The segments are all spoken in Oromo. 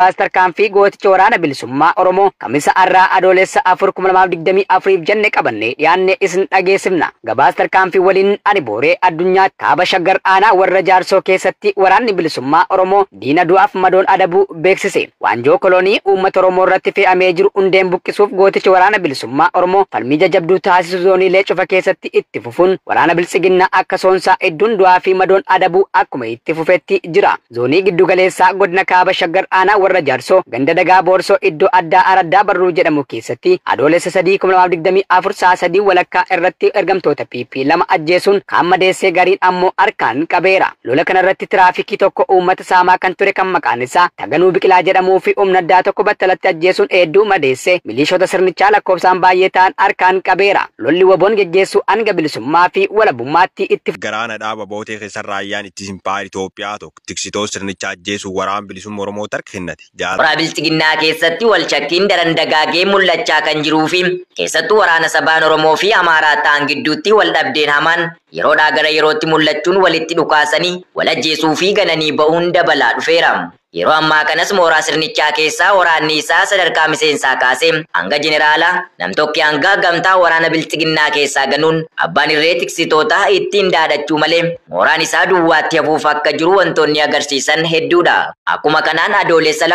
tarkaanfii gooticha waraana bilisummaa Oromoo kamisa arraa adoolessa 4/2024 jenne qabannee dhiyaanne isin dhageessifna. Gabaasa tarkaanfii waliin ani booree addunyaa kaaba shaggar aanaa warra jaarsoo keessatti waraanni bilisummaa Oromoo diina du'aaf madoon adabuu beeksise. Waanjoo koloonii uummata Oromoo irratti fe'amee jiru hundeen buqqisuuf gooticha waraana bilisummaa Oromoo falmii jajjabduu taasisu zooniilee cufa keessatti itti fufuun waraana bilisiginnaa akka soonsaa idduun du'aa fi madoon adabuu akkuma itti fufetti jira. Zoonii giddu galeessaa godina kaaba shaggar aanaa warra jaarsoo ganda dagaa boorsoo iddoo addaa araddaa barruu jedhamu keessatti adoolessa 3/2024 sa'a 3 walakkaa irratti ergamtoota PP2 ajjeesuun kaan madeessee gariin ammoo harkaan qabeera. Lola kana irratti tiraafikii tokko uummata saamaa kan ture kan maqaan isaa Taganuu Biqilaa jedhamuu fi humna addaa tokko battalatti ajjeesuun hedduu madeessee milishoota sirnichaa lakkoofsaan baay'ee ta'an harkaan qabeera. Lolli waboon geggeessu hanga bilisummaa fi walabummaatti itti garaana dhaaba bootee keessa raayyaan ittisa biyya Itoophiyaa tokko tiksitoo sirnichaa ajjeesuu waraana bilisummaa Oromoo tarka kennate. Waraana bilisiginnaa keessatti wal shakkiin daran dagaagee mul'achaa kan jiruu fi keessattuu waraana sabaan Oromoo fi Amaaraa ta'an gidduutti wal dhabdeen hamaan yeroodhaa gara yerootti mul'achuun walitti dhukaasanii wal ajjeesuu fi gananii ba'uun dabalaa dhufeera. Yeroo ammaa kanas mooraa sirnichaa keessaa waraanni isaa sadarkaa miseensaa kaasee hanga jeneraalaa namtokki hanga gamtaa waraana bilisiginnaa keessaa ganuun abbaan irree tiksitoota ittiin dhaadachuu malee mooraan isaa duwwaatti hafuuf akka jiru wantoonni agarsiisan hedduudha. Akkuma kanaan adoolessa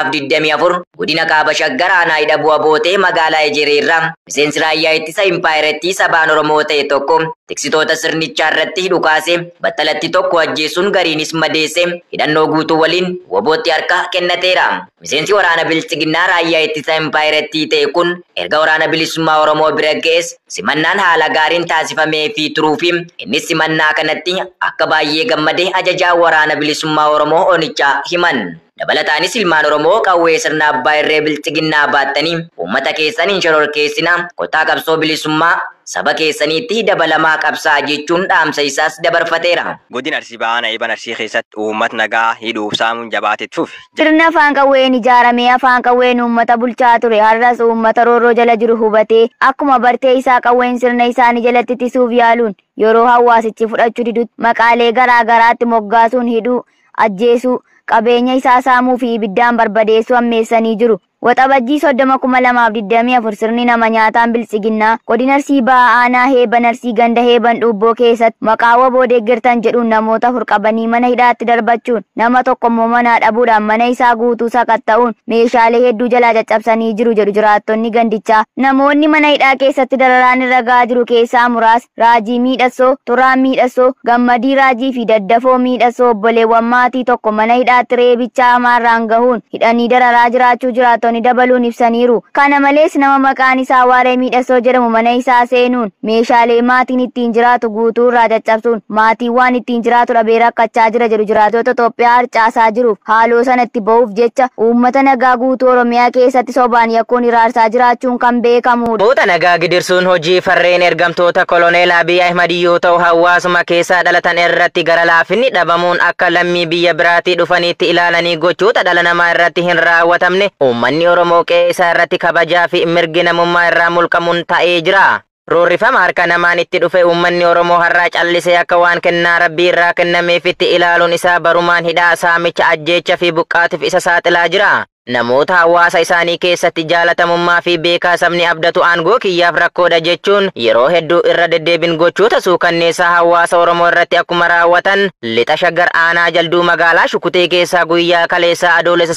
2024 godina kaaba shaggar aanaa hidha bu'a bootee magaalaa Ejeree irraa miseensi raayyaa ittisa impaayirettii sabaan Oromoo ta'e tokko tiksitoota sirnichaa irratti dhukaasee battalatti tokko ajjeesuun gariinis madeesse hidhannoo guutuu waliin wabootti harka kennateera. Miseensi waraana bilisiginnaa raayyaa ittisa impaayirettii ta'e kun erga waraana bilisummaa Oromoo bira ga'es simannaan haala gaariin taasifamee fi turuu fi innis simannaa kanatti akka baay'ee gammadee ajajaa waraana bilisummaa Oromoo onichaa himan. Dabalataanis ilmaan Oromoo qawwee sirna abbaa irree bilisiginnaa baattanii uummata keessan hin shororkeessina kottaa qabsoo bilisummaa saba keessaniitti dabalamaa qabsaa jechuun dhaamsa isaas dabarfateera. Godina Arsii Bahaa Eeban Arsii keessatti uummata nagaa hidhuuf saamuun jabaatetti fufe. Sirna afaan qawween ijaaramee afaan qawween uummata bulchaa ture har'as uummata roorroo jala jiru hubatee akkuma bartee isaa qawween sirna isaanii jalatti ittisuuf yaaluun yeroo hawaasichi fudhachuu didutti maqaalee garaa garaatti moggaasuun hidhuu ajjeesuu qabeenya isaa saamuu fi ibiddaan barbadeessuu ammeessanii jiru. Waxabajjii 30/2024 sirni nama nyaataan bilisiginnaa godina Arsii Bahaa aanaa Heeban Arsii ganda Heeban Dhubboo keessatti maqaa waboo deeggartan jedhuun namoota afur qabanii mana hidhaatti darbachuun nama tokko immoo manaa dhabuudhaan mana isaa guutuu sakatta'uun meeshaalee hedduu jalaa caccabsanii jiru jedhu jiraattonni gandichaa. Namoonni mana hidhaa keessatti dararaan irra gahaa jiru keessaa muraas Raajii Miidhassoo, Turaan Miidhassoo, Gammadii Raajii fi Daddafoo Miidhassoo obboleewwan maatii tokko mana hidhaatti reebicha hamaarraan gahuun hidhanii dararaa jiraachuu jiraattonni dabaluun ibsaniiru. Kana malees nama maqaan isaa Waaree Miidhassoo jedhamu mana isaa seenuun meeshaalee maatiin ittiin jiraatu guutuu irraa caccabsuun maatiin waan ittiin jiraatu dhabee rakkachaa jira jedhu jiraattota Itoophiyaa harcaasaa jiruuf haaloo sanatti ba'uuf jecha uummata nagaa guutuu Oromiyaa keessatti sobaan yakkuun iraarsaa jiraachuun kan beekamudha. Moota nagaa gidirsuun hojii farreen ergamtoota koloneel Abiy Ahmad yoo ta'u hawaasuma keessaa dhalatan irratti gara laafinni dhabamuun akka lammii biyya biraatii dhufaniitti ilaalanii gochoota dhala namaa irratti hin raawwatamne uummanni Oromoo qe'ee isaa irratti kabajaa fi mirgi namummaa irraa mulqamuun ta'ee jira. Roorrifama harka namaan itti dhufe uummanni Oromoo har'aa callisee akka waan kennaa Rabbii irraa kennameefitti ilaaluun isaa barumaan hidhaa saamicha ajjeecha fi buqqaatiif isa saaxilaa jira. Namoota hawaasa isaanii keessatti jaalatamummaa fi beekaa sabni abdatu aangoo kiyyaaf rakkoodha jechuun yeroo hedduu irra deddeebiin gochoota suukanneessaa hawaasa Oromoo irratti akkuma raawwatan lixa shaggar aanaa jalduu magaalaa Shukutee keessaa guyyaa kaleessaa adoolessa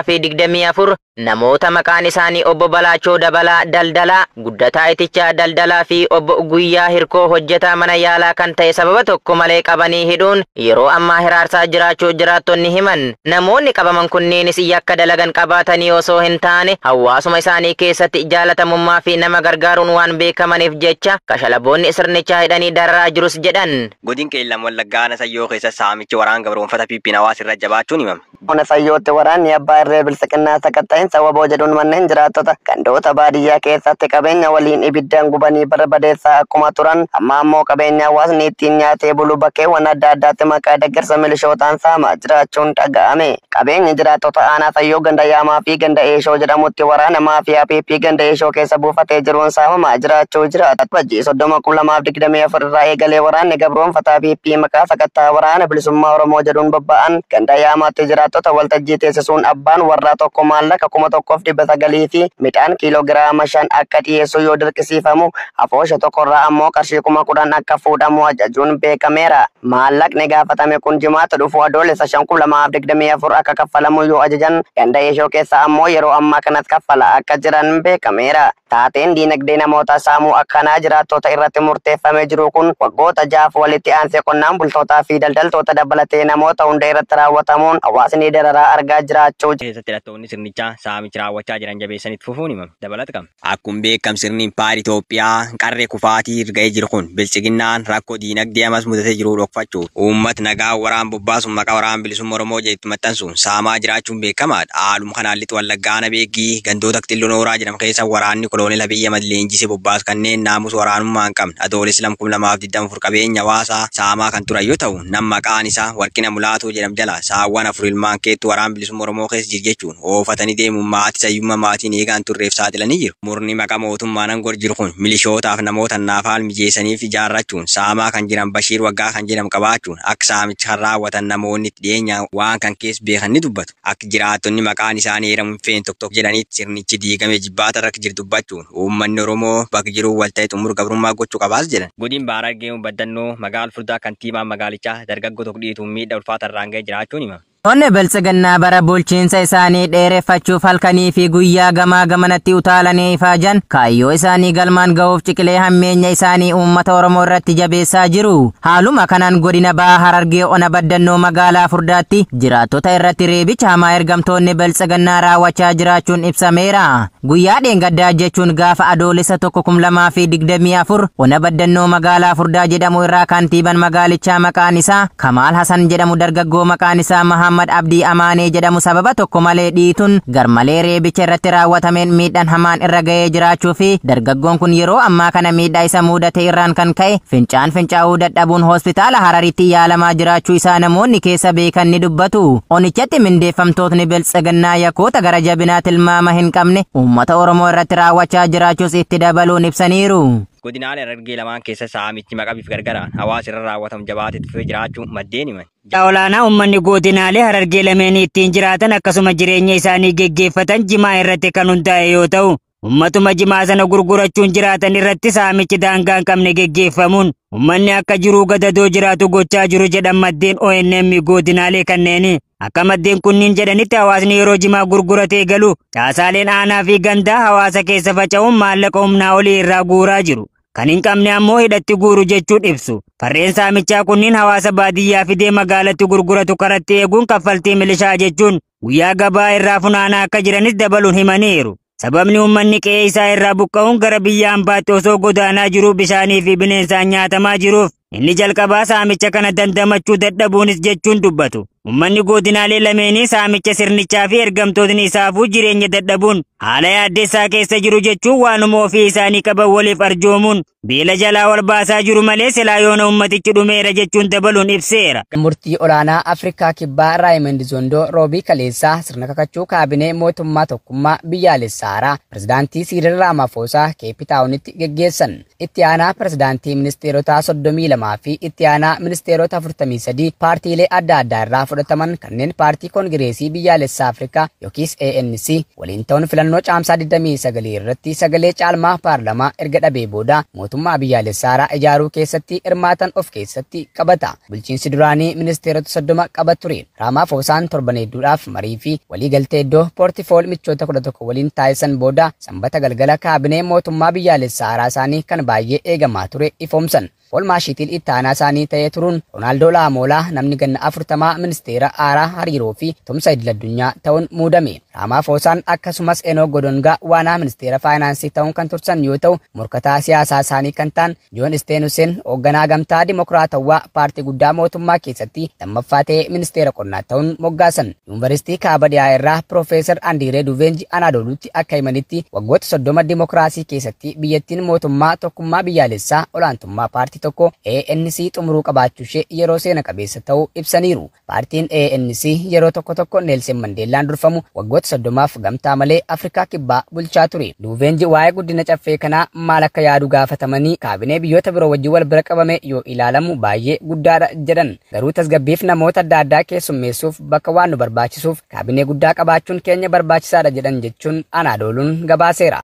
3/2024 namoota maqaan isaanii obbo Balaachoo Dabalaa Daldalaa, Guddataa Itichaa Daldalaa fi obbo Guyyaa Hirkoo hojjetaa mana yaalaa kan ta'e sababa tokko malee qabanii hidhuun yeroo ammaa hiraarsaa jiraachuu jiraattonni himan. Namoonni qabaman kunneenis yakka dalagan qabaatanii osoo hin taane hawaasuma isaanii keessatti jaalatamummaa fi nama gargaaruun waan beekamaniif jecha kashalaboonni sirnichaa hidhanii dararaa jirus jedhan. Godin Qeellam Wallaggaa Nasayyoo keessa saamichi waraana gabroonfata Piippinaawaa irra jabaachuun himama. Nasayyooti waraanni abbaa irree bilisiginnaa sakatta'e qindaa'insa waboo jedhuun manneen jiraattota gandoota baadiyyaa keessatti qabeenya waliin ibiddaan gubanii barbadeessaa akkuma turan amma ammoo qabeenya hawaasni ittiin nyaatee bulu bakkeewwan adda addaatti maqaa deeggarsa milishootaan saamaa jiraachuun dhaga'ame. Qabeenyi jiraattota aanaa Sayyoo ganda Yaamaa fi ganda Eeshoo jedhamutti waraana maafiyaa PP ganda Eeshoo keessa buufatee jiruun saamamaa jiraachuu jiraata. Bajjii 30/2024 irraa eegalee waraanni gabroonfataa PP maqaa sakattaa waraana bilisummaa Oromoo jedhuun bobba'an ganda Yaamaatti jiraattota waltajjii teessisuun abbaan warraa tokko maallaqa 1,900 fi midhaan kiiloogiraama 5 akka dhiyeessu yoo dirqisiifamu afoosha tokkorraa ammoo qarshii 10,000 akka fuudhamu ajajuun beekameera. Maallaqni gaafatame kun jimaata dhufu adoolessa 5/2024 akka kaffalamu yoo ajajan ganda Eeshoo keessa ammoo yeroo ammaa kanatti kaffala akka jiran beekameera. Taateen diinagdee namoota saamuu akkanaa jiraattota irratti murteeffamee jiru kun waggoota 6 walitti aansee qonnaan bultootaa fi daldaltoota dabalatee namoota hunda irratti raawwatamuun hawaasni dararaa argaa jiraachuu keessatti hidhattoonni sirnichaa saamicha raawwachaa jiran jabeessanitti fufuun himama. Dabalata qaba. Akkuma beekamu sirni Impaayera Itoophiyaa qarree kufaatii ga'ee jiru kun bilchiginnaan rakkoo diinagdee amas mudatee jiru dhokfachuuf uummata nagaa waraan bobbaasuun maqaa waraana bilisummaa Oromoo jedhu maxxansuun saamaa jiraachuun beekamaadha. Haaluma kanaan lixa Wallaggaa Beegii gandoota Qilxuu Nooraa jedhamu keessa waraanni koloneel Abiyyi Ahmad leenjisee bobbaasu kanneen naamusa waraanummaa hin qabne adoolessa 2024 qabeenya hawaasaa saamaa kan turan yoo ta'u nama maqaan isaa Warqina Mulaatuu jedhamu jala saawwan 4 ilmaan keettu waraana bilisummaa Oromoo keessa jiru jechuun oofatanii deemuun maatii sayyummaa maatiin eegaan turreef saaxilanii jiru. Murni maqaa mootummaan aangoo jiru kun milishootaaf namoota naafaal mijeessaniif ijaarrachuun saamaa kan jiran Bashiir Waggaa kan jedhamu qabaachuun akka saamicha kan raawwatan namoonni itti dhiyeenya waan kan keessa beekan ni dubbatu. Akka jiraattonni maqaan isaanii heeramuun feen tokko jedhanitti sirnichi diigamee jibbaata irra jiru dubbachuun uummanni Oromoo bakka jiru walta'ee xumura gabrummaa gochuu qabaas jedhan. Godina Baaragee Baddannoo magaalaa Furdaa kantiibaa magaalichaa dargaggoo tokko dhiituun miidhaa ulfaata irraan ga'ee jiraachuun hima. Onne bilchiginnaa bara bulchiinsa isaanii dheereffachuuf halkanii fi guyyaa gamaa gamanatti utaalanii ifaajan kaayyoo isaanii galmaan ga'uuf ciqilee hammeenya isaanii uummata Oromoo irratti jabeessaa jiru. Haaluma kanaan godina Bahaa Harargee Ona Baddannoo magaalaa Furdaatti jiraattota irratti reebicha hamaa ergamtoonni bilchiginnaa raawwachaa jiraachuun ibsameera. Guyyaa dheengaddaa jechuun gaafa adoolessa 2024 Ona Baddannoo magaalaa Furdaa jedhamu irraa kantiibaan magaalichaa maqaan isaa Kamaal Hasan jedhamu dargaggoo maqaan isaa Muhammad Abdii Amaanee jedhamu sababa tokko malee dhiituun garmalee reebicha irratti raawwatameen miidhaan hamaan irra ga'ee jiraachuu fi dargaggoon kun yeroo ammaa kana miidhaa isa mudate irraan kan ka'e fincaa'uu dadhabuun hospitaala Hararitti yaalamaa jiraachuu isaa namoonni keessa beekan ni dubbatu. Onichatti mindeeffamtootni bilchiginnaa yakkoota gara jabinaa tilmaama hin qabne uummata Oromoo irratti raawwachaa jiraachuus itti dabaluun ibsaniiru. Godinaalee Harargee lamaan keessa saamichi maqaa bifa gargaraan hawaasa irra raawwatamu jabaatee dhufee jiraachuu maddeen himan. Olaanaa uummanni godinaalee Harargee lameen ittiin jiraatan akkasuma jireenya isaanii geggeeffatan jimaa irratti kan hundaa'e yoo ta'u, uummatuma jimaa sana gurgurachuun jiraatan irratti saamichi daangaa hin qabne geggeeffamuun uummanni akka jiruu gadadoo jiraatu gochaa jiru jedhan maddeen ONM godinaalee kanneeni. Akka maddeen kunniin jedhanitti hawaasni yeroo jimaa gurguratee galu caasaaleen aanaa fi gandaa hawaasa keessa faca'uun maallaqa humnaa olii irraa guuraa jiru. Kan hin qabne ammoo hidhatti guuru jechuun ibsu. Farreen saamichaa kunniin hawaasa baadiyyaa fidee magaalatti gurguratu karatti eeguun kaffaltii milishaa jechuun guyyaa gabaa irraa funaanaa akka jiranis dabaluun himaniiru. Sababni uummanni qe'ee isaa irraa buqqa'uun gara biyya ambaatti osoo godaanaa jiru bishaanii fi bineensaan nyaatamaa jiruuf inni jalqabaa saamicha kana dandamachuu dadhabuunis jechuun dubbatu. Uummanni godinaalee lameenii saamicha sirnichaa fi ergamtootni isaafuu jireenya dadhabuun haala yaaddeessaa keessa jiru jechuun waanuma ofii isaanii qaban waliif arjoomuun beela jalaa wal baasaa jiru malee silaa yoona uummatichi dhumeera jechuun dabaluun ibseera. Murtii olaanaa Afrikaa Kibbaa Raayimond Zoondoo roobii kaleessaa sirna kakachuu kaabinee mootummaa tokkummaa biyyaalessaaraa pirezidaantii Siiriil Raamaafosaa Keepitaawunitti geggeessan. Itti aanaa pirezidaantii ministeerota 32 fi itti aanaa ministeerota 43 paartiilee adda addaa irraa fudhataman kanneen paartii koongireesii biyyaalessaa Afrikaa yookiis ANC waliin ta'uun filannoo caamsaa 29 irratti sagalee caalmaa paarlamaa erga dhabee booda mootummaa biyyaalessaaraa ijaaruu keessatti hirmaatan of keessatti qabata. Bulchiinsi duraanii ministeerota 30 qaba ture. Raamaafosaan torban hedduudhaaf marii fi waliigaltee iddoo poortifool michoota 11 waliin taasisan booda sanbata galgala kaabinee mootummaa biyyaalessaaraa isaanii kan baay'ee eegamaa ture ifoomsan. Olmaashiitiin itti aanaa isaanii ta'ee turuun Roonaaldoo Laamoolaa namni ganna 40 ministeera aaraa hariiroo fi tumsa idil addunyaa ta'uun muudame. Raamaafoosaan akkasumas Enoog Godongaa waanaa ministeera faayinaansii ta'uun kan tursan yoo ta'u morkataa siyaasaa isaanii kan ta'an Joon Isteenusen hoogganaa gamtaa dimokiraatawaa paartii guddaa mootummaa keessatti lammaffaa ta'ee ministeera qonnaa ta'uun moggaasan. Yuunivarsiitii Kaaba Dhiyaa irraa Piroofeesar Andiiree Duveenji Anaadooluutti akka himanitti waggoota 30 dimokiraasii keessatti biyyattiin mootummaa tokkummaa biyyaalessaa olaantummaa paartii tokko ANC xumuruu qabaachuu ishee yeroo seena qabeessa ta'uu ibsaniiru. Paartiin ANC yeroo tokko Neelsen Mandeellaan durfamu waggoota 30f gamtaa malee Afrikaa kibbaa bulchaa ture. Duveenji waa'ee guddina caffee kanaa maal akka yaadu gaafatamanii kaabinee biyyoota biroo wajjin wal bira qabame yoo ilaalamu baay'ee guddaadha jedhan. Garuu tasgabbiif namoota adda addaa keessummeessuuf bakka waan nu barbaachisuuf kaabinee guddaa qabaachuun keenya barbaachisaadha jedhan jechuun Anaadooluun gabaaseera.